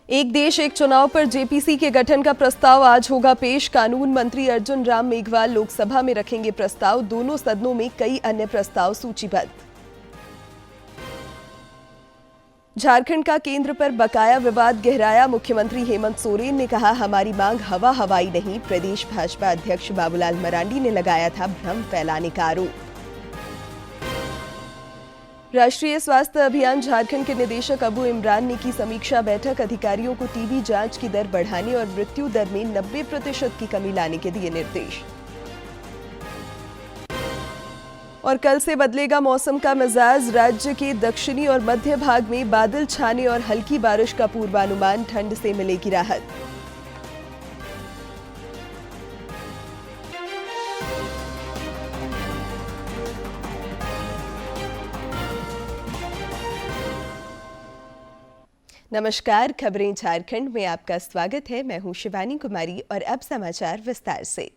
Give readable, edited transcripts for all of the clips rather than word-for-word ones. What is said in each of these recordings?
एक देश एक चुनाव पर जेपीसी के गठन का प्रस्ताव आज होगा पेश। कानून मंत्री अर्जुन राम मेघवाल लोकसभा में रखेंगे प्रस्ताव। दोनों सदनों में कई अन्य प्रस्ताव सूचीबद्ध। झारखंड का केंद्र पर बकाया विवाद गहराया। मुख्यमंत्री हेमंत सोरेन ने कहा, हमारी मांग हवा हवाई नहीं। प्रदेश भाजपा अध्यक्ष बाबूलाल मरांडी ने लगाया था भ्रम फैलाने का आरोप। राष्ट्रीय स्वास्थ्य अभियान झारखंड के निदेशक अबू इमरान ने की समीक्षा बैठक। अधिकारियों को टीबी जांच की दर बढ़ाने और मृत्यु दर में 90% की कमी लाने के दिए निर्देश। और कल से बदलेगा मौसम का मिजाज। राज्य के दक्षिणी और मध्य भाग में बादल छाने और हल्की बारिश का पूर्वानुमान। ठंड से मिलेगी राहत। नमस्कार, खबरें झारखंड में आपका स्वागत है। मैं हूं शिवानी कुमारी और अब समाचार विस्तार से।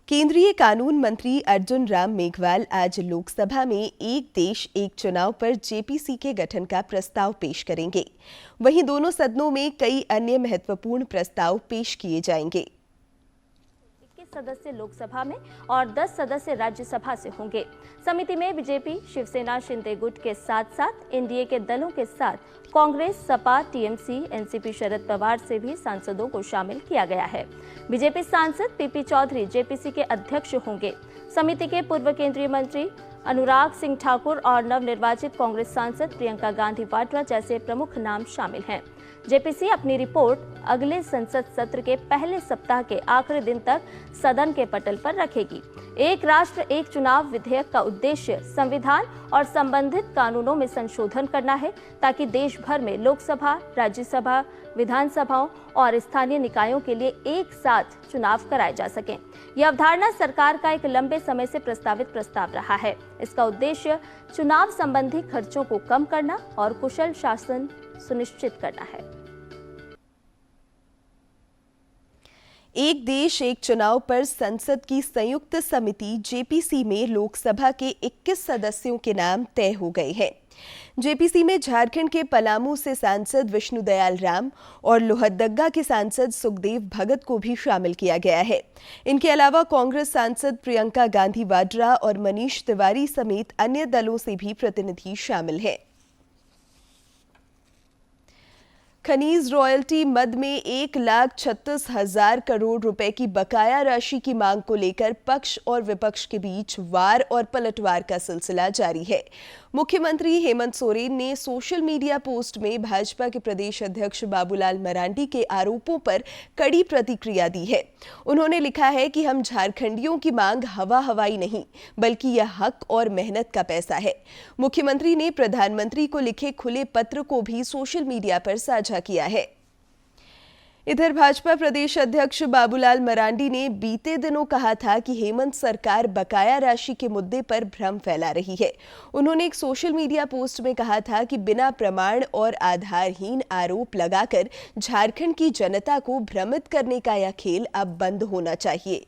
केंद्रीय कानून मंत्री अर्जुन राम मेघवाल आज लोकसभा में एक देश एक चुनाव पर जेपीसी के गठन का प्रस्ताव पेश करेंगे। वहीं दोनों सदनों में कई अन्य महत्वपूर्ण प्रस्ताव पेश किए जाएंगे। सदस्य लोकसभा में और 10 सदस्य राज्यसभा से होंगे। समिति में बीजेपी, शिवसेना, शिंदे गुट के साथ साथ एनडीए के दलों के साथ कांग्रेस, सपा, टीएमसी, एनसीपी, शरद पवार से भी सांसदों को शामिल किया गया है। बीजेपी सांसद पीपी चौधरी जेपीसी के अध्यक्ष होंगे। समिति के पूर्व केंद्रीय मंत्री अनुराग सिंह ठाकुर और नवनिर्वाचित कांग्रेस सांसद प्रियंका गांधी वाड्रा जैसे प्रमुख नाम शामिल हैं। जेपीसी अपनी रिपोर्ट अगले संसद सत्र के पहले सप्ताह के आखिरी दिन तक सदन के पटल पर रखेगी। एक राष्ट्र एक चुनाव विधेयक का उद्देश्य संविधान और संबंधित कानूनों में संशोधन करना है, ताकि देश भर में लोकसभा, राज्यसभा, विधानसभाओं और स्थानीय निकायों के लिए एक साथ चुनाव कराए जा सकें। यह अवधारणा सरकार का एक लंबे समय से प्रस्तावित प्रस्ताव रहा है। इसका उद्देश्य चुनाव संबंधी खर्चों को कम करना और कुशल शासन सुनिश्चित करना है। एक देश एक चुनाव पर संसद की संयुक्त समिति जेपीसी में लोकसभा के 21 सदस्यों के नाम तय हो गए हैं। जेपीसी में झारखंड के पलामू से सांसद विष्णुदयाल राम और लोहरदगा के सांसद सुखदेव भगत को भी शामिल किया गया है। इनके अलावा कांग्रेस सांसद प्रियंका गांधी वाड्रा और मनीष तिवारी समेत अन्य दलों से भी प्रतिनिधि शामिल हैं। खनिज रॉयल्टी मद में 1,36,000 करोड़ रुपए की बकाया राशि की मांग को लेकर पक्ष और विपक्ष के बीच वार और पलटवार का सिलसिला जारी है। मुख्यमंत्री हेमंत सोरेन ने सोशल मीडिया पोस्ट में भाजपा के प्रदेश अध्यक्ष बाबूलाल मरांडी के आरोपों पर कड़ी प्रतिक्रिया दी है। उन्होंने लिखा है कि हम झारखंडियों की मांग हवा हवाई नहीं, बल्कि यह हक और मेहनत का पैसा है। मुख्यमंत्री ने प्रधानमंत्री को लिखे खुले पत्र को भी सोशल मीडिया पर साझा किया है। इधर भाजपा प्रदेश अध्यक्ष बाबूलाल मरांडी ने बीते दिनों कहा था कि हेमंत सरकार बकाया राशि के मुद्दे पर भ्रम फैला रही है। उन्होंने एक सोशल मीडिया पोस्ट में कहा था कि बिना प्रमाण और आधारहीन आरोप लगाकर झारखंड की जनता को भ्रमित करने का यह खेल अब बंद होना चाहिए।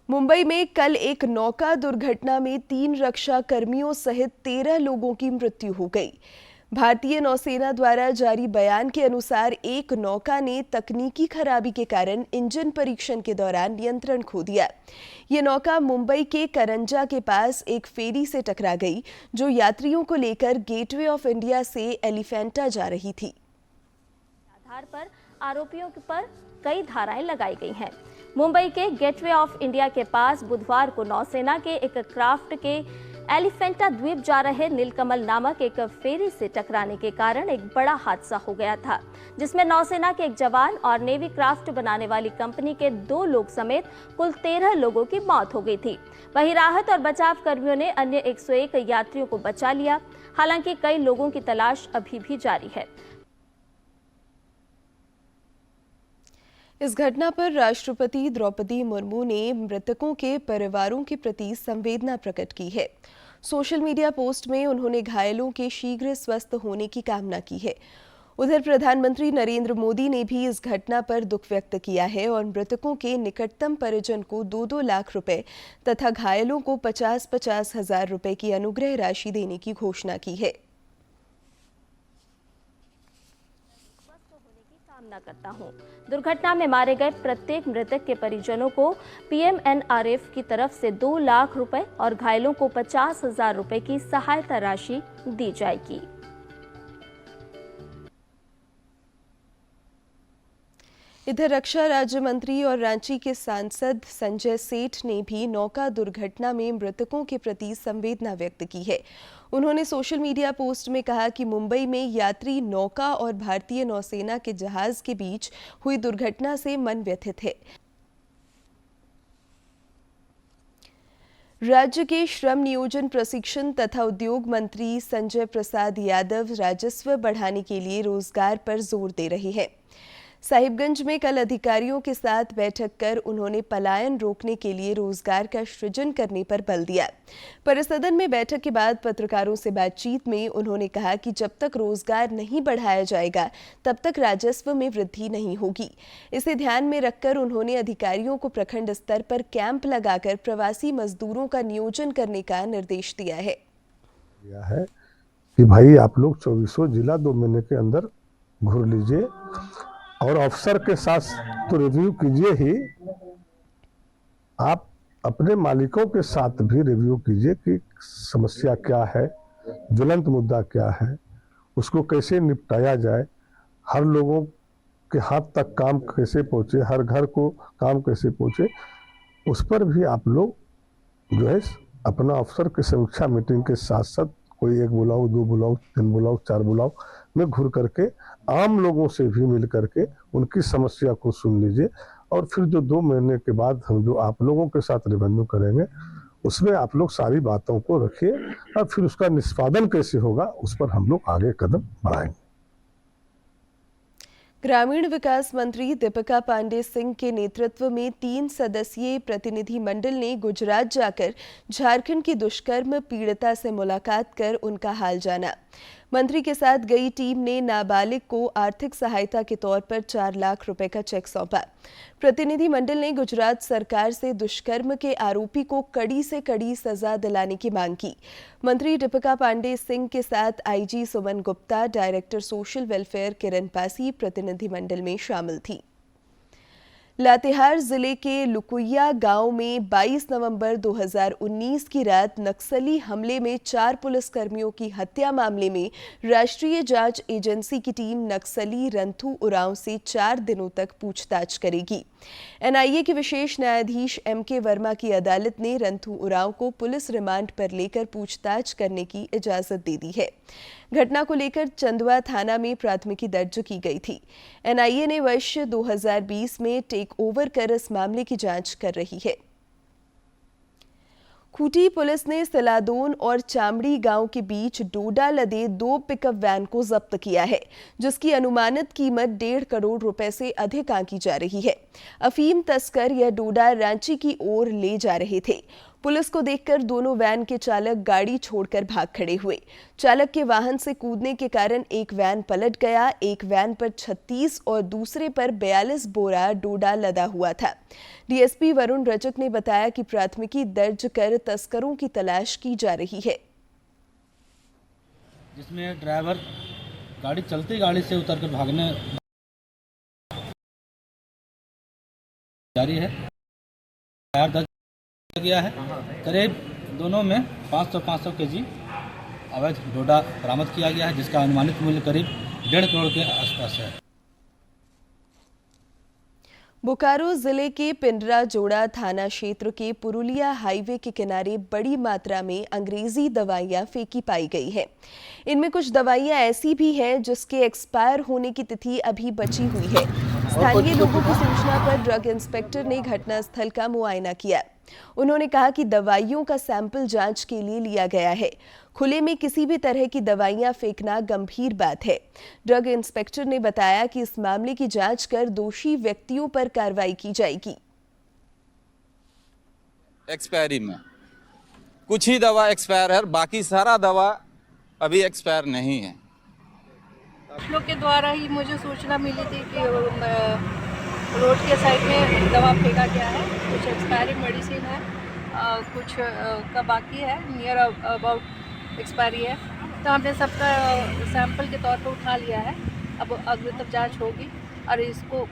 मुंबई में कल एक नौका दुर्घटना में 3 रक्षा कर्मियों सहित 13 लोगों की मृत्यु हो गई। भारतीय नौसेना द्वारा जारी बयान के अनुसार एक नौका ने तकनीकी खराबी के कारण इंजन परीक्षण के दौरान नियंत्रण खो दिया। ये नौका मुंबई के करंजा के पास एक फेरी से टकरा गई, जो यात्रियों को लेकर गेटवे ऑफ इंडिया से एलिफेंटा जा रही थी। आधार पर आरोपियों पर कई धाराएं लगाई गई हैं। मुंबई के गेटवे ऑफ इंडिया के पास बुधवार को नौसेना के एक क्राफ्ट के एलिफेंटा द्वीप जा रहे नीलकमल नामक एक फेरी से टकराने के कारण एक बड़ा हादसा हो गया था, जिसमें नौसेना के एक जवान और नेवी क्राफ्ट बनाने वाली कंपनी के 2 लोग समेत कुल 13 लोगों की मौत हो गई थी। वहीं राहत और बचाव कर्मियों ने अन्य 101 यात्रियों को बचा लिया। हालांकि कई लोगों की तलाश अभी भी जारी है। इस घटना पर राष्ट्रपति द्रौपदी मुर्मू ने मृतकों के परिवारों के प्रति संवेदना प्रकट की है। सोशल मीडिया पोस्ट में उन्होंने घायलों के शीघ्र स्वस्थ होने की कामना की है। उधर प्रधानमंत्री नरेंद्र मोदी ने भी इस घटना पर दुख व्यक्त किया है और मृतकों के निकटतम परिजन को 2-2 लाख रुपए तथा घायलों को 50-50 हजार रुपए की अनुग्रह राशि देने की घोषणा की है। की कामना करता हूं। दुर्घटना में मारे गए प्रत्येक मृतक के परिजनों को PMNRF की तरफ से 2 लाख रुपए और घायलों को 50,000 रुपए की सहायता राशि दी जाएगी। इधर रक्षा राज्य मंत्री और रांची के सांसद संजय सेठ ने भी नौका दुर्घटना में मृतकों के प्रति संवेदना व्यक्त की है। उन्होंने सोशल मीडिया पोस्ट में कहा कि मुंबई में यात्री नौका और भारतीय नौसेना के जहाज के बीच हुई दुर्घटना से मन व्यथित है। राज्य के श्रम नियोजन प्रशिक्षण तथा उद्योग मंत्री संजय प्रसाद यादव राजस्व बढ़ाने के लिए रोजगार पर जोर दे रहे हैं। साहिबगंज में कल अधिकारियों के साथ बैठक कर उन्होंने पलायन रोकने के लिए रोजगार का सृजन करने पर बल दिया। परिसदन में बैठक के बाद पत्रकारों से बातचीत में उन्होंने कहा कि जब तक रोजगार नहीं बढ़ाया जाएगा तब तक राजस्व में वृद्धि नहीं होगी। इसे ध्यान में रखकर उन्होंने अधिकारियों को प्रखंड स्तर पर कैंप लगाकर प्रवासी मजदूरों का नियोजन करने का निर्देश दिया है कि भाई आप लोग 24 जिला 2 महीने के अंदर घूर लीजिए और अफसर के साथ तो रिव्यू कीजिए ही, आप अपने मालिकों के साथ भी रिव्यू कीजिए कि समस्या क्या है, ज्वलंत मुद्दा क्या है, उसको कैसे निपटाया जाए, हर लोगों के हाथ तक काम कैसे पहुंचे, हर घर को काम कैसे पहुंचे, उस पर भी आप लोग जो है अपना अफसर की समीक्षा मीटिंग के साथ साथ कोई 1 बुलाओ, 2 बुलाओ, 3 बुलाओ, 4 बुलाओ में घुर करके आम लोगों से भी मिल करके उनकी समस्या को सुन लीजिए और फिर जो 2 महीने के बाद हम जो आप लोगों के साथ रिव्यू करेंगे उसमें आप लोग सारी बातों को रखिए और फिर उसका निष्पादन कैसे होगा उस पर हम लोग आगे कदम बढ़ाएंगे। ग्रामीण विकास मंत्री दीपिका पांडे सिंह के नेतृत्व में 3 सदस्यीय प्रतिनिधि मंडल ने गुजरात जाकर झारखंड की दुष्कर्म पीड़िता से मुलाकात कर उनका हाल जाना। मंत्री के साथ गई टीम ने नाबालिग को आर्थिक सहायता के तौर पर 4 लाख रुपए का चेक सौंपा। प्रतिनिधि मंडल ने गुजरात सरकार से दुष्कर्म के आरोपी को कड़ी से कड़ी सजा दिलाने की मांग की। मंत्री दीपिका पांडे सिंह के साथ IG Suman Gupta, director social welfare किरण पासी प्रतिनिधि मंडल में शामिल थी। लातेहार जिले के लुकुइया गांव में 22 नवंबर 2019 की रात नक्सली हमले में 4 पुलिसकर्मियों की हत्या मामले में राष्ट्रीय जांच एजेंसी की टीम नक्सली रंथू उरांव से 4 दिनों तक पूछताछ करेगी। NIA के विशेष न्यायाधीश MK वर्मा की अदालत ने रंथू उरांव को पुलिस रिमांड पर लेकर पूछताछ करने की इजाजत दे दी है। घटना को लेकर चंदवा थाना में प्राथमिकी दर्ज की गई थी। NIA ने वर्ष 2020 में टेक ओवर कर इस मामले की जांच कर रही है। खूंटी पुलिस ने सिलादोन और चामड़ी गांव के बीच डोडा लदे 2 पिकअप वैन को जब्त किया है, जिसकी अनुमानित कीमत 1.5 करोड़ रुपए से अधिक आंकी जा रही है। अफीम तस्कर यह डोडा रांची की ओर ले जा रहे थे। पुलिस को देखकर दोनों वैन के चालक गाड़ी छोड़कर भाग खड़े हुए। चालक के वाहन से कूदने के कारण एक वैन पलट गया। एक वैन पर 36 और दूसरे पर 42 बोरा डोडा लदा हुआ था। DSP वरुण रजक ने बताया कि प्राथमिकी दर्ज कर तस्करों की तलाश की जा रही है, जिसमें ड्राइवर गाड़ी चलती गाड़ी से उतरकर भागने जारी है। दर्ज गया है। करीब दोनों में 500 केजी अवैध डोडा बरामद किया गया है, जिसका अनुमानित मूल्य करीब 1.5 करोड़ के आसपास है। बोकारो जिले के पिंडरा जोड़ा थाना क्षेत्र के पुरुलिया हाईवे के किनारे बड़ी मात्रा में अंग्रेजी दवाइयां फेंकी पाई गई है। इनमें कुछ दवाइयां ऐसी भी हैं जिसके एक्सपायर होने की तिथि अभी बची हुई है। स्थानीय लोगों की सूचना पर ड्रग इंस्पेक्टर ने घटनास्थल का मुआयना किया। उन्होंने कहा कि दवाइयों का सैंपल जांच के लिए लिया गया है। खुले में किसी भी तरह की दवाइयां फेंकना गंभीर बात है। ड्रग इंस्पेक्टर ने बताया कि इस मामले की जांच कर दोषी व्यक्तियों पर कार्रवाई की जाएगी। एक्सपायरी में कुछ ही दवा एक्सपायर है, बाकी सारा दवा अभी एक्सपायर नहीं है। आप लोग के द्वारा ही मुझे सूचना मिली थी कि रोड के साइड में दवा फेंका गया है। कुछ एक्सपायरी मेडिसिन है, कुछ का बाकी है, नियर अबाउट एक्सपायरी है। तो हमने सबका सैंपल के तौर पर उठा लिया है अब अग्रिम जांच होगी और इसको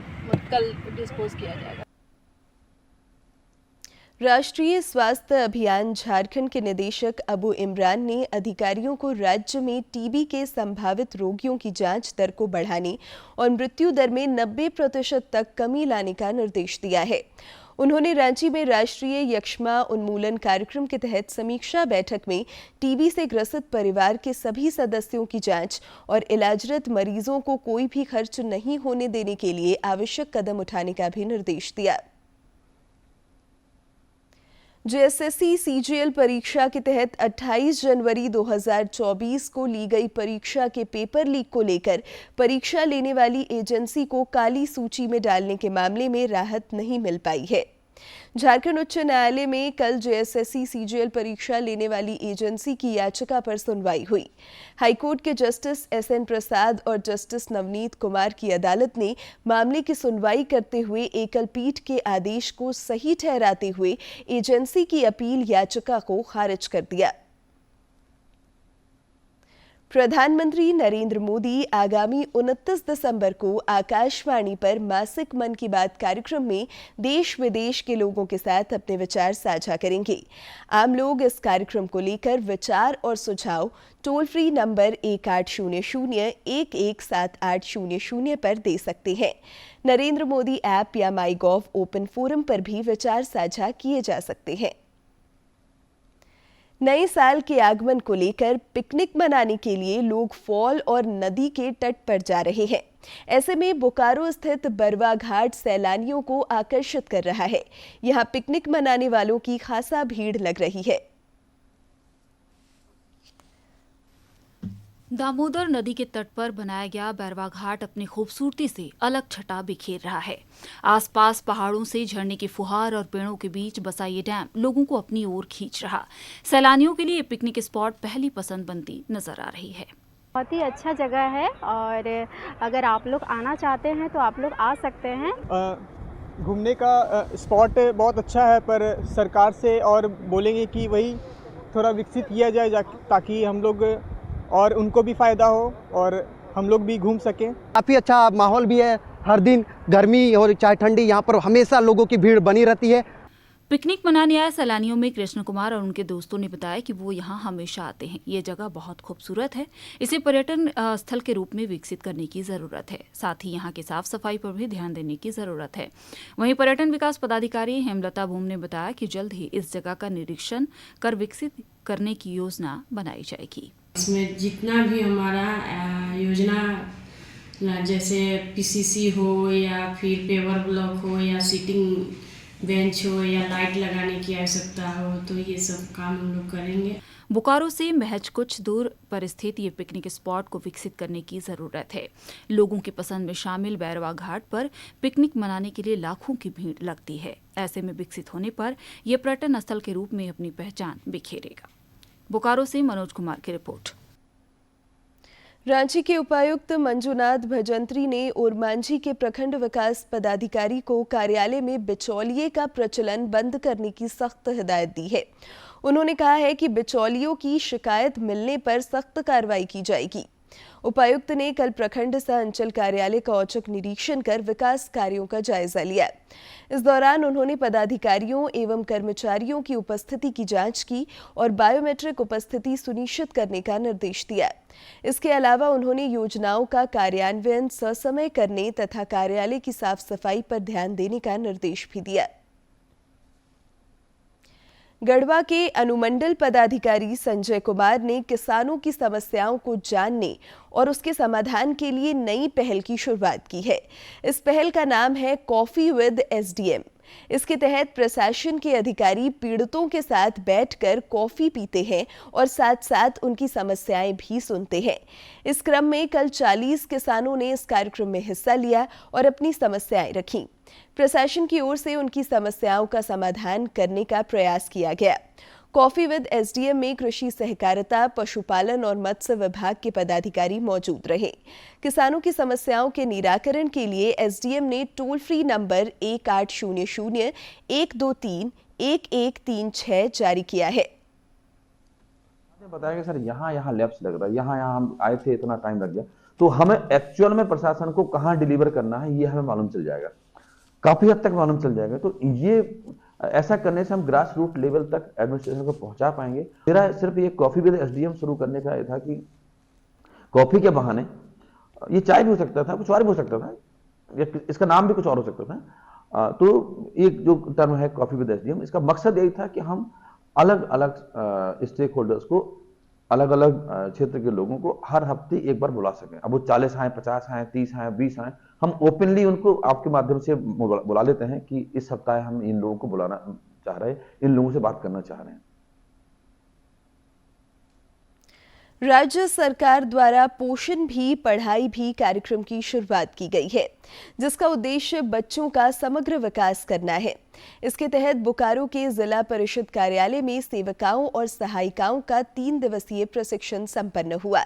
कल डिस्पोज किया जाएगा। राष्ट्रीय स्वास्थ्य अभियान झारखंड के निदेशक अबू इमरान ने अधिकारियों को राज्य में टीबी के संभावित रोगियों की जांच दर को बढ़ाने और मृत्यु दर में 90% तक कमी लाने का निर्देश दिया है। उन्होंने रांची में राष्ट्रीय यक्ष्मा उन्मूलन कार्यक्रम के तहत समीक्षा बैठक में टीबी से ग्रसित परिवार के सभी सदस्यों की जांच और इलाजरत मरीजों को कोई भी खर्च नहीं होने देने के लिए आवश्यक कदम उठाने का भी निर्देश दिया। जेएसएससी सीजीएल परीक्षा के तहत 28 जनवरी 2024 को ली गई परीक्षा के पेपर लीक को लेकर परीक्षा लेने वाली एजेंसी को काली सूची में डालने के मामले में राहत नहीं मिल पाई है। झारखंड उच्च न्यायालय में कल जेएसएससी सीजीएल परीक्षा लेने वाली एजेंसी की याचिका पर सुनवाई हुई। हाईकोर्ट के जस्टिस एसएन प्रसाद और जस्टिस नवनीत कुमार की अदालत ने मामले की सुनवाई करते हुए एकल पीठ के आदेश को सही ठहराते हुए एजेंसी की अपील याचिका को खारिज कर दिया। प्रधानमंत्री नरेंद्र मोदी आगामी 29 दिसंबर को आकाशवाणी पर मासिक मन की बात कार्यक्रम में देश विदेश के लोगों के साथ अपने विचार साझा करेंगे। आम लोग इस कार्यक्रम को लेकर विचार और सुझाव टोल फ्री नंबर 1800-117800 पर दे सकते हैं। नरेंद्र मोदी ऐप या माईगॉव ओपन फोरम पर भी विचार साझा किए जा सकते हैं। नए साल के आगमन को लेकर पिकनिक मनाने के लिए लोग फॉल और नदी के तट पर जा रहे हैं। ऐसे में बोकारो स्थित बरवा घाट सैलानियों को आकर्षित कर रहा है। यहां पिकनिक मनाने वालों की खासा भीड़ लग रही है। दामोदर नदी के तट पर बनाया गया बैरवा घाट अपनी खूबसूरती से अलग छटा बिखेर रहा है। आसपास पहाड़ों से झरने के फुहार और पेड़ों के बीच बसा ये डैम लोगों को अपनी ओर खींच रहा। सैलानियों के लिए पिकनिक स्पॉट पहली पसंद बनती नजर आ रही है। बहुत ही अच्छा जगह है और अगर आप लोग आना चाहते हैं तो आप लोग आ सकते हैं। घूमने का स्पॉट बहुत अच्छा है, पर सरकार से और बोलेंगे कि वही थोड़ा विकसित किया जाए ताकि हम लोग और उनको भी फ़ायदा हो और हम लोग भी घूम सकें। काफ़ी अच्छा माहौल भी है। हर दिन गर्मी और चाहे ठंडी यहाँ पर हमेशा लोगों की भीड़ बनी रहती है। पिकनिक मनाने आए सैलानियों में कृष्ण कुमार और उनके दोस्तों ने बताया कि वो यहाँ हमेशा आते हैं। ये जगह बहुत खूबसूरत है, इसे पर्यटन स्थल के रूप में विकसित करने की ज़रूरत है। साथ ही यहाँ की साफ सफाई पर भी ध्यान देने की ज़रूरत है। वहीं पर्यटन विकास पदाधिकारी हेमलता भूम ने बताया कि जल्द ही इस जगह का निरीक्षण कर विकसित करने की योजना बनाई जाएगी। इसमें जितना भी हमारा योजना जैसे पीसीसी हो या फिर पेवर ब्लॉक हो या सीटिंग बेंच हो या लाइट लगाने की आवश्यकता हो, तो ये सब काम हम लोग करेंगे। बोकारो से महज कुछ दूर पर स्थित ये पिकनिक स्पॉट को विकसित करने की जरूरत है। लोगों की पसंद में शामिल बैरवा घाट पर पिकनिक मनाने के लिए लाखों की भीड़ लगती है। ऐसे में विकसित होने पर यह पर्यटन स्थल के रूप में अपनी पहचान बिखेरेगा। बोकारो से मनोज कुमार की रिपोर्ट। रांची के उपायुक्त मंजुनाथ भजंत्री ने ओरमांझी के प्रखंड विकास पदाधिकारी को कार्यालय में बिचौलिए का प्रचलन बंद करने की सख्त हिदायत दी है। उन्होंने कहा है कि बिचौलियों की शिकायत मिलने पर सख्त कार्रवाई की जाएगी। उपायुक्त ने कल प्रखंड सह अंचल कार्यालय का औचक निरीक्षण कर विकास कार्यों का जायजा लिया। इस दौरान उन्होंने पदाधिकारियों एवं कर्मचारियों की उपस्थिति की जांच की और बायोमेट्रिक उपस्थिति सुनिश्चित करने का निर्देश दिया। इसके अलावा उन्होंने योजनाओं का कार्यान्वयन ससमय करने तथा कार्यालय की साफ सफाई पर ध्यान देने का निर्देश भी दिया। गढ़वा के अनुमंडल पदाधिकारी संजय कुमार ने किसानों की समस्याओं को जानने और उसके समाधान के लिए नई पहल की शुरुआत की है। इस पहल का नाम है कॉफी विद एसडीएम। इसके तहत प्रशासन के अधिकारी पीड़ितों के साथ बैठकर कॉफी पीते हैं और साथ साथ उनकी समस्याएं भी सुनते हैं। इस क्रम में कल 40 किसानों ने इस कार्यक्रम में हिस्सा लिया और अपनी समस्याएं रखीं। प्रशासन की ओर से उनकी समस्याओं का समाधान करने का प्रयास किया गया। कॉफी विद एसडीएम में कृषि सहकारिता, पशुपालन और मत्स्य विभाग के पदाधिकारी मौजूद रहे। किसानों की समस्याओं के निराकरण के लिए एसडीएम ने टोल फ्री नंबर 1800-123-1136 जारी किया है। बताया कि सर यहाँ लैब्स लग रहा है, यहाँ हम आए थे, इतना टाइम लग गया। तो हमें एक्चुअल में प्रशासन को कहाँ डिलीवर करना है ये हमें मालूम चल जाएगा, काफी हद तक मालूम चल जाएगा। तो ये ऐसा करने से हम ग्रास रूट लेवल तक एडमिनिस्ट्रेशन को पहुंचा पाएंगे। मेरा सिर्फ ये कॉफी विद एसडीएम शुरू करने का ये था कि कॉफी के बहाने, ये चाय भी हो सकता था, कुछ और भी हो सकता था, इसका नाम भी कुछ और हो सकता था। तो एक जो टर्म है कॉफी विद एसडीएम, इसका मकसद यही था कि हम अलग अलग स्टेक होल्डर्स को, अलग अलग क्षेत्र के लोगों को हर हफ्ते एक बार बुला सकें। अब वो 40 आए, 50 आए, 30 आए, 20 आए, हम ओपनली उनको आपके माध्यम से बुला लेते हैं कि इस सप्ताह हम इन लोगों को बुलाना चाह रहे हैं, इन लोगों से बात करना चाह रहे हैं। राज्य सरकार द्वारा पोषण भी पढ़ाई भी कार्यक्रम की शुरुआत की गई है, जिसका उद्देश्य बच्चों का समग्र विकास करना है। इसके तहत बोकारो के जिला परिषद कार्यालय में सेविकाओं और सहायिकाओं का 3 दिवसीय प्रशिक्षण संपन्न हुआ।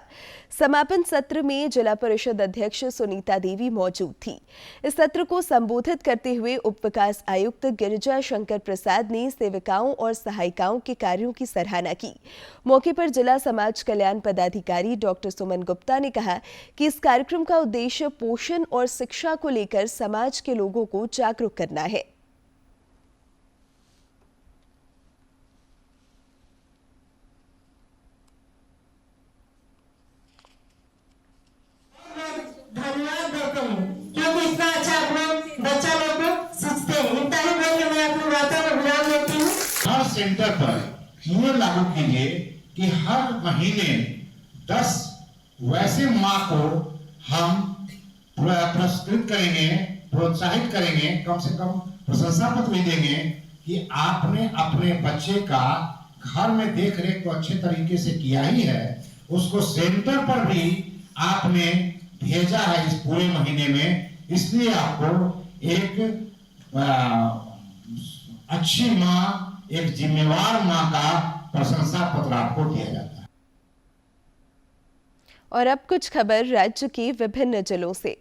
समापन सत्र में जिला परिषद अध्यक्ष सुनीता देवी मौजूद थी। इस सत्र को संबोधित करते हुए उप विकास आयुक्त गिरिजा शंकर प्रसाद ने सेविकाओं और सहायिकाओं के कार्यों की सराहना की। मौके पर जिला समाज कल्याण पदाधिकारी डॉक्टर सुमन गुप्ता ने कहा कि इस कार्यक्रम का उद्देश्य पोषण और शिक्षा को लेकर समाज के लोगों को जागरूक करना है। धन्यवाद देते हैं क्योंकि इतना अच्छा अपना बच्चा लोग को सीखते हैं। इतना ही बोल के मैं अपनी बातों को विराम देती हूँ। हर सेंटर पर ये लागू कीजिए कि हर महीने 10 वैसे माँ को हम पुरस्कृत करेंगे, प्रोत्साहित करेंगे, कम से कम प्रशंसा पत्र भी देंगे कि आपने अपने बच्चे का घर में देख रेख तो अच्छे तरीके से किया ही है, उसको सेंटर पर भी आपने भेजा है इस पूरे महीने में, इसलिए आपको एक अच्छी माँ, एक जिम्मेवार माँ का प्रशंसा पत्र आपको दिया जाता है। और अब कुछ खबर राज्य के विभिन्न जिलों से।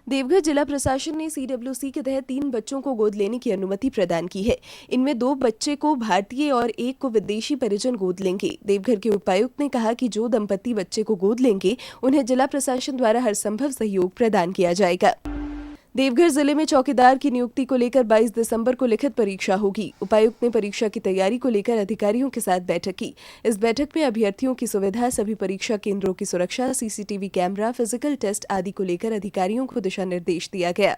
देवघर जिला प्रशासन ने सीडब्ल्यूसी के तहत 3 बच्चों को गोद लेने की अनुमति प्रदान की है। इनमें 2 बच्चे को भारतीय और 1 को विदेशी परिजन गोद लेंगे। देवघर के उपायुक्त ने कहा कि जो दंपति बच्चे को गोद लेंगे उन्हें जिला प्रशासन द्वारा हर संभव सहयोग प्रदान किया जाएगा। देवघर जिले में चौकीदार की नियुक्ति को लेकर 22 दिसंबर को लिखित परीक्षा होगी। उपायुक्त ने परीक्षा की तैयारी को लेकर अधिकारियों के साथ बैठक की। इस बैठक में अभ्यर्थियों की सुविधा, सभी परीक्षा केंद्रों की सुरक्षा, सीसीटीवी कैमरा, फिजिकल टेस्ट आदि को लेकर अधिकारियों को दिशा निर्देश दिया गया।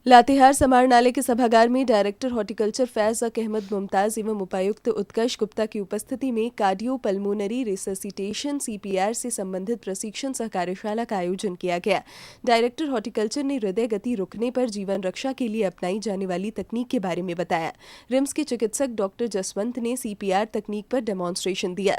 लातेहार समाहरणालय के सभागार में डायरेक्टर हॉर्टिकल्चर फैज अहमद मुमताज एवं उपायुक्त उत्कर्ष गुप्ता की उपस्थिति में कार्डियो पल्मोनरी रिससिटेशन CPR से संबंधित प्रशिक्षण सह कार्यशाला का आयोजन किया गया। डायरेक्टर हॉर्टिकल्चर ने हृदय गति रुकने पर जीवन रक्षा के लिए अपनाई जाने वाली तकनीक के बारे में बताया। रिम्स के चिकित्सक डॉक्टर जसवंत ने CPR तकनीक पर डेमोन्स्ट्रेशन दिया।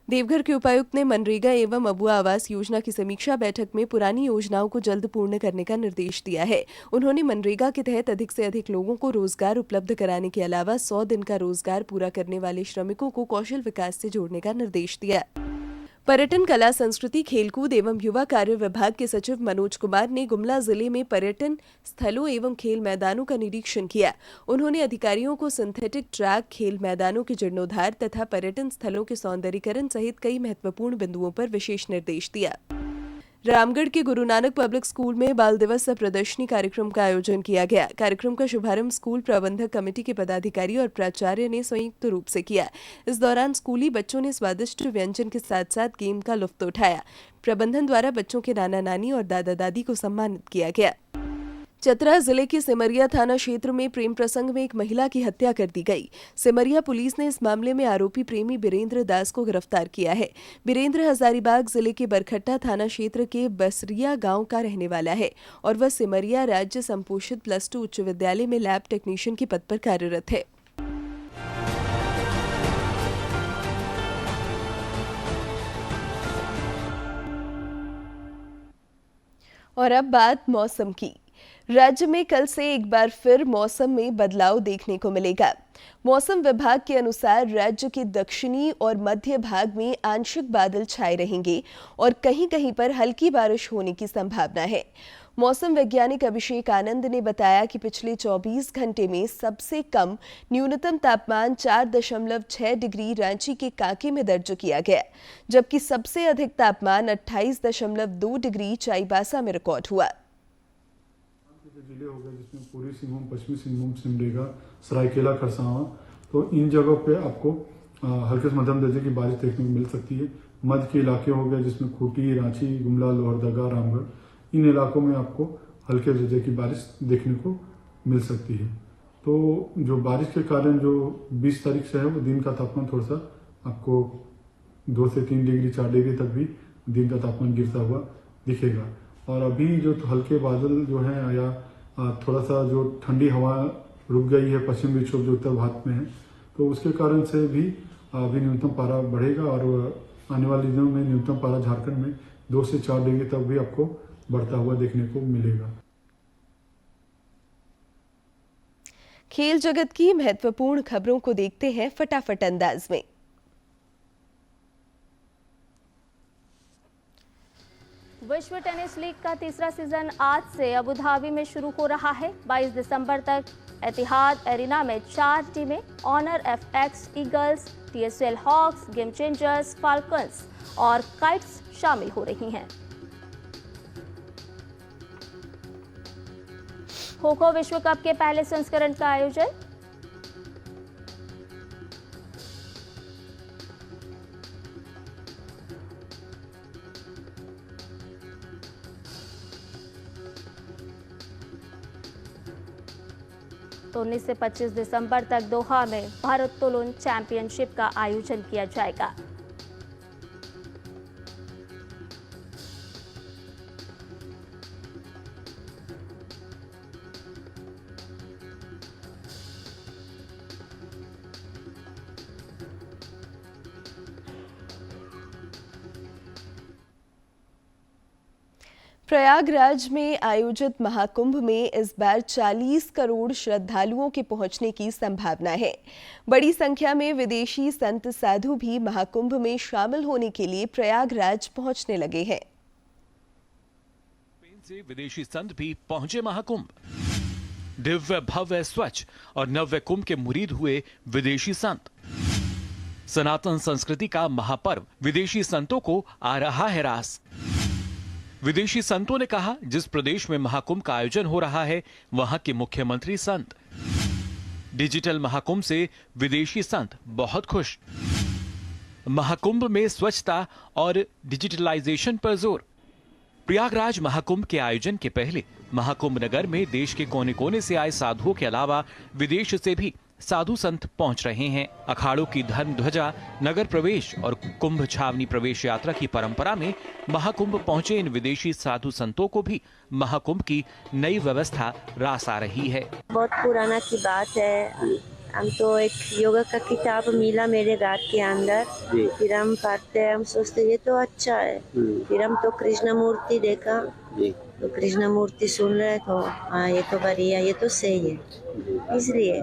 देवघर के उपायुक्त ने मनरेगा एवं अबुआ आवास योजना की समीक्षा बैठक में पुरानी योजनाओं को जल्द पूर्ण करने का निर्देश दिया है। उन्होंने मनरेगा के तहत अधिक से अधिक लोगों को रोजगार उपलब्ध कराने के अलावा 100 दिन का रोजगार पूरा करने वाले श्रमिकों को कौशल विकास से जोड़ने का निर्देश दिया। पर्यटन, कला, संस्कृति, खेलकूद एवं युवा कार्य विभाग के सचिव मनोज कुमार ने गुमला जिले में पर्यटन स्थलों एवं खेल मैदानों का निरीक्षण किया। उन्होंने अधिकारियों को सिंथेटिक ट्रैक, खेल मैदानों के जीर्णोद्धार तथा पर्यटन स्थलों के सौंदर्यीकरण सहित कई महत्वपूर्ण बिंदुओं पर विशेष निर्देश दिया। रामगढ़ के गुरु नानक पब्लिक स्कूल में बाल दिवस सह प्रदर्शनी कार्यक्रम का आयोजन किया गया। कार्यक्रम का शुभारंभ स्कूल प्रबंधक कमेटी के पदाधिकारी और प्राचार्य ने संयुक्त रूप से किया। इस दौरान स्कूली बच्चों ने स्वादिष्ट व्यंजन के साथ साथ गेम का लुत्फ उठाया। प्रबंधन द्वारा बच्चों के नाना नानी और दादा दादी को सम्मानित किया गया। चतरा जिले के सिमरिया थाना क्षेत्र में प्रेम प्रसंग में एक महिला की हत्या कर दी गई। सिमरिया पुलिस ने इस मामले में आरोपी प्रेमी बीरेंद्र दास को गिरफ्तार किया है। बीरेंद्र हजारीबाग जिले के बरखट्टा थाना क्षेत्र के बसरिया गांव का रहने वाला है और वह सिमरिया राज्य संपोषित +2 उच्च विद्यालय में लैब टेक्नीशियन के पद पर कार्यरत है। और अब बात मौसम की। राज्य में कल से एक बार फिर मौसम में बदलाव देखने को मिलेगा। मौसम विभाग के अनुसार राज्य के दक्षिणी और मध्य भाग में आंशिक बादल छाए रहेंगे और कहीं-कहीं पर हल्की बारिश होने की संभावना है। मौसम वैज्ञानिक अभिषेक आनंद ने बताया कि पिछले 24 घंटे में सबसे कम न्यूनतम तापमान 4.6 डिग्री रांची के कांके में दर्ज किया गया, जबकि सबसे अधिक तापमान 28.2 डिग्री चाईबासा में रिकॉर्ड हुआ। जिले हो गए जिसमें पूर्वी सिंहभूम, पश्चिमी सिंहभूम, सिमडेगा, सरायकेला, खरसावां, तो इन जगहों पे आपको हल्के से मध्यम दर्जे की बारिश देखने को मिल सकती है। मध्य के इलाके हो गए जिसमें खूंटी, रांची, गुमला, लोहरदगा, रामगढ़, इन इलाकों में आपको हल्के दर्जे की बारिश देखने को मिल सकती है। तो जो बारिश के कारण जो 20 तारीख से है वो दिन का तापमान थोड़ा सा आपको 2 से 3 डिग्री 4 डिग्री तक भी दिन का तापमान गिरता हुआ दिखेगा। और अभी जो हल्के बादल जो हैं या थोड़ा सा जो ठंडी हवा रुक गई है पश्चिम विक्षोभ जो उत्तर भारत में है, तो उसके कारण से भी अभी न्यूनतम पारा बढ़ेगा और आने वाले दिनों में न्यूनतम पारा झारखंड में 2 से 4 डिग्री तक भी आपको बढ़ता हुआ देखने को मिलेगा। खेल जगत की महत्वपूर्ण खबरों को देखते हैं फटाफट अंदाज में। विश्व टेनिस लीग का तीसरा सीजन आज से अबू धाबी में शुरू हो रहा है। 22 दिसंबर तक एतिहाद एरिना में 4 टीमें honour FX, eagles, TSL hawks, game changers, falcons और काइट्स शामिल हो रही हैं। खो खो विश्व कप के पहले संस्करण का आयोजन। तो 19 से 25 दिसंबर तक दोहा में भारोत्तोलन चैंपियनशिप का आयोजन किया जाएगा। प्रयागराज में आयोजित महाकुंभ में इस बार 40 करोड़ श्रद्धालुओं के पहुंचने की संभावना है। बड़ी संख्या में विदेशी संत साधु भी महाकुंभ में शामिल होने के लिए प्रयागराज पहुंचने लगे हैं। स्पेन से विदेशी संत भी पहुंचे महाकुंभ। दिव्य, भव्य, स्वच्छ और नव्य कुंभ के मुरीद हुए विदेशी संत। सनातन संस्कृति का महापर्व विदेशी संतों को आ रहा है रास। विदेशी संतों ने कहा, जिस प्रदेश में महाकुंभ का आयोजन हो रहा है वहां के मुख्यमंत्री संत। डिजिटल महाकुंभ से विदेशी संत बहुत खुश। महाकुंभ में स्वच्छता और डिजिटलाइजेशन पर जोर। प्रयागराज महाकुंभ के आयोजन के पहले महाकुंभ नगर में देश के कोने कोने से आए साधुओं के अलावा विदेश से भी साधु संत पहुंच रहे हैं। अखाड़ों की धर्म ध्वजा, नगर प्रवेश और कुंभ छावनी प्रवेश यात्रा की परंपरा में महाकुंभ पहुंचे इन विदेशी साधु संतों को भी महाकुंभ की नई व्यवस्था रास आ रही है। बहुत पुराना की बात है। हम तो एक योगा का किताब मिला मेरे घर के अंदर, फिर हम पढ़ते हैं, हम सोचते ये तो अच्छा है। फिर हम तो कृष्ण मूर्ति देखा, तो कृष्ण मूर्ति सुन रहे तो हाँ ये तो बढ़िया, ये तो सही है, इसलिए।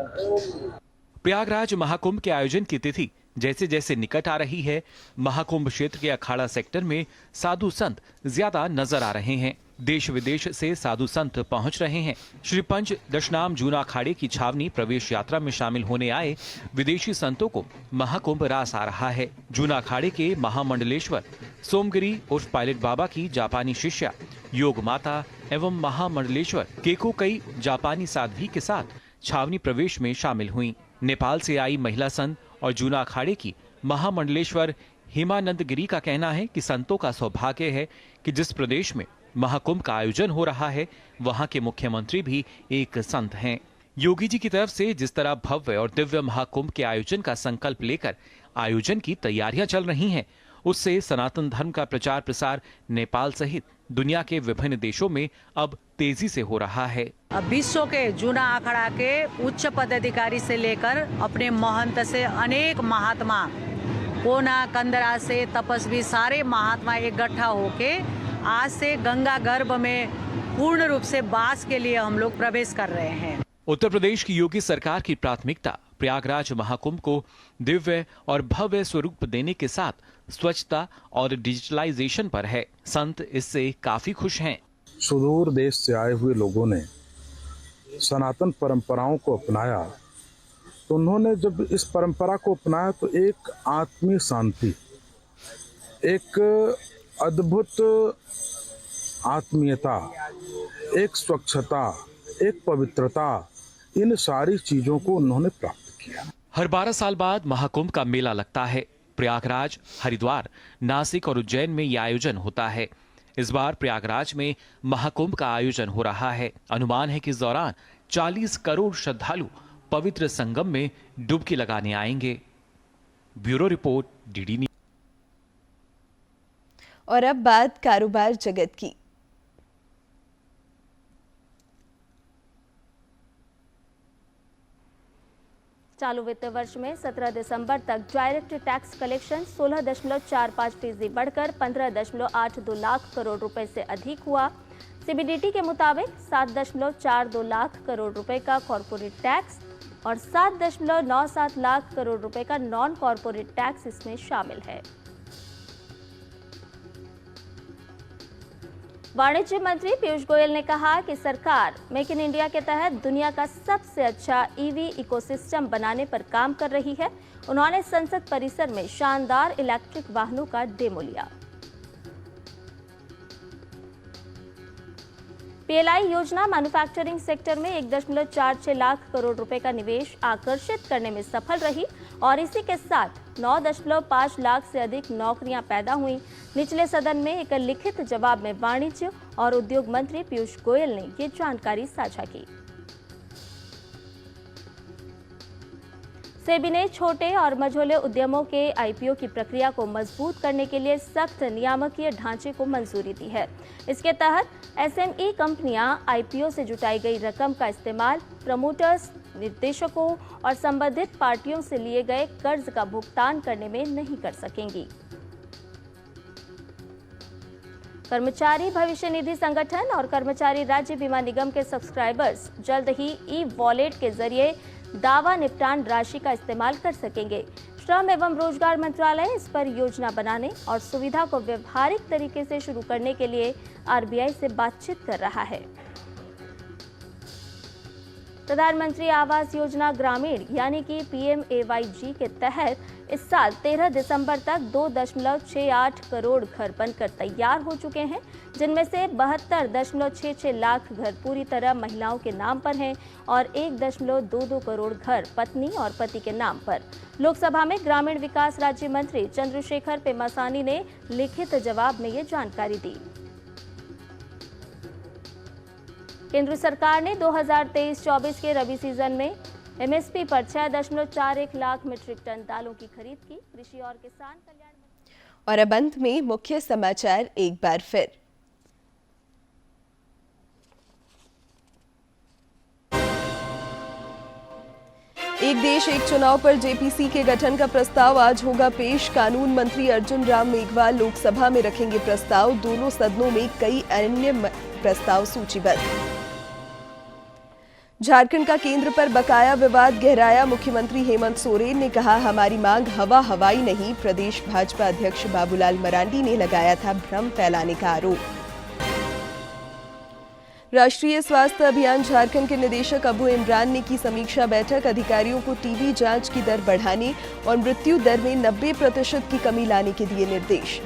प्रयागराज महाकुंभ के आयोजन की तिथि जैसे जैसे निकट आ रही है, महाकुंभ क्षेत्र के अखाड़ा सेक्टर में साधु संत ज्यादा नजर आ रहे हैं। देश विदेश से साधु संत पहुंच रहे हैं। श्री पंच दशनाम जूना अखाड़े की छावनी प्रवेश यात्रा में शामिल होने आए विदेशी संतों को महाकुंभ रास आ रहा है। जूना अखाड़े के महामंडलेश्वर सोमगिरी उर्फ पायलट बाबा की जापानी शिष्या योग माता एवं महामंडलेश्वर केको कई जापानी साध्वी के साथ छावनी प्रवेश में शामिल हुई। नेपाल से आई महिला संत और जूना अखाड़े की महामंडलेश्वर हिमानंद गिरी का कहना है कि संतों का सौभाग्य है कि जिस प्रदेश में महाकुंभ का आयोजन हो रहा है वहां के मुख्यमंत्री भी एक संत हैं। योगी जी की तरफ से जिस तरह भव्य और दिव्य महाकुंभ के आयोजन का संकल्प लेकर आयोजन की तैयारियां चल रही हैं, उससे सनातन धर्म का प्रचार प्रसार नेपाल सहित दुनिया के विभिन्न देशों में अब तेजी से हो रहा है। विश्व के जूना अखाड़ा के उच्च पदाधिकारी से लेकर अपने महंत से अनेक महात्मा, कोना कंदरा से तपस्वी, सारे महात्मा इकट्ठा होके आज से गंगा गर्भ में पूर्ण रूप से वास के लिए हम लोग प्रवेश कर रहे हैं। उत्तर प्रदेश की योगी सरकार की प्राथमिकता प्रयागराज महाकुंभ को दिव्य और भव्य स्वरूप देने के साथ स्वच्छता और डिजिटलाइजेशन पर है। संत इससे काफी खुश हैं। सुदूर देश से आए हुए लोगों ने सनातन परंपराओं को अपनाया, तो उन्होंने जब इस परंपरा को अपनाया तो एक आत्मीय शांति, एक अद्भुत आत्मीयता, एक स्वच्छता, एक पवित्रता, इन सारी चीजों को उन्होंने प्राप्त किया। हर 12 साल बाद महाकुंभ का मेला लगता है। प्रयागराज, हरिद्वार, नासिक और उज्जैन में यह आयोजन होता है। इस बार प्रयागराज में महाकुंभ का आयोजन हो रहा है। अनुमान है कि इस दौरान 40 करोड़ श्रद्धालु पवित्र संगम में डुबकी लगाने आएंगे। Bureau report, DD news. और अब बात कारोबार जगत की। चालू वित्त वर्ष में 17 दिसंबर तक डायरेक्ट टैक्स कलेक्शन 16.45% बढ़कर 15.82 लाख करोड़ रुपए से अधिक हुआ। सीबीडीटी के मुताबिक 7.42 लाख करोड़ रुपए का कॉरपोरेट टैक्स और 7.97 लाख करोड़ रुपए का नॉन कॉरपोरेट टैक्स इसमें शामिल है। वाणिज्य मंत्री पीयूष गोयल ने कहा कि सरकार मेक इन इंडिया के तहत दुनिया का सबसे अच्छा ईवी इकोसिस्टम बनाने पर काम कर रही है। उन्होंने संसद परिसर में शानदार इलेक्ट्रिक वाहनों का डेमो लिया। पीएलआई योजना मैन्युफैक्चरिंग सेक्टर में 1.46 लाख करोड़ रुपए का निवेश आकर्षित करने में सफल रही और इसी के साथ 9.5 लाख से अधिक नौकरियां पैदा हुई। निचले सदन में एक लिखित जवाब में वाणिज्य और उद्योग मंत्री पीयूष गोयल ने ये जानकारी साझा की। सेबी ने छोटे और मझोले उद्यमों के आईपीओ की प्रक्रिया को मजबूत करने के लिए सख्त नियामकीय ढांचे को मंजूरी दी है। इसके तहत एसएमई कंपनियां आईपीओ से जुटाई गई रकम का इस्तेमाल प्रमोटर्स, निर्देशकों और संबंधित पार्टियों से लिए गए कर्ज का भुगतान करने में नहीं कर सकेंगी। कर्मचारी भविष्य निधि संगठन और कर्मचारी राज्य बीमा निगम के सब्सक्राइबर्स जल्द ही ई वॉलेट के जरिए दावा निपटान राशि का इस्तेमाल कर सकेंगे। श्रम एवं रोजगार मंत्रालय इस पर योजना बनाने और सुविधा को व्यवहारिक तरीके से शुरू करने के लिए आरबीआई से बातचीत कर रहा है। प्रधानमंत्री आवास योजना ग्रामीण यानी कि PMAYG के तहत इस साल 13 दिसंबर तक 2.68 करोड़ घर बनकर तैयार हो चुके हैं, जिनमें से 72.66 लाख घर पूरी तरह महिलाओं के नाम पर हैं और 1.22 करोड़ घर पत्नी और पति के नाम पर। लोकसभा में ग्रामीण विकास राज्य मंत्री चंद्रशेखर पेमासानी ने लिखित जवाब में ये जानकारी दी। केंद्र सरकार ने 2023-24 के रबी सीजन में एमएसपी पर 6.41 लाख मीट्रिक टन दालों की खरीद की। कृषि और किसान कल्याण। और अब अंत में मुख्य समाचार एक बार फिर। एक देश एक चुनाव पर जेपीसी के गठन का प्रस्ताव आज होगा पेश। कानून मंत्री अर्जुन राम मेघवाल लोकसभा में रखेंगे प्रस्ताव। दोनों सदनों में कई अन्य प्रस्ताव सूचीबद्ध। झारखंड का केंद्र पर बकाया विवाद गहराया। मुख्यमंत्री हेमंत सोरेन ने कहा, हमारी मांग हवा हवाई नहीं। प्रदेश भाजपा अध्यक्ष बाबूलाल मरांडी ने लगाया था भ्रम फैलाने का आरोप। राष्ट्रीय स्वास्थ्य अभियान झारखंड के निदेशक अबू इमरान ने की समीक्षा बैठक। अधिकारियों को टीबी जांच की दर बढ़ाने और मृत्यु दर में 90% की कमी लाने के दिए निर्देश।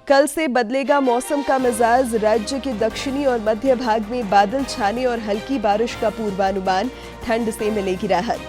कल से बदलेगा मौसम का मिजाज। राज्य के दक्षिणी और मध्य भाग में बादल छाने और हल्की बारिश का पूर्वानुमान। ठंड से मिलेगी राहत।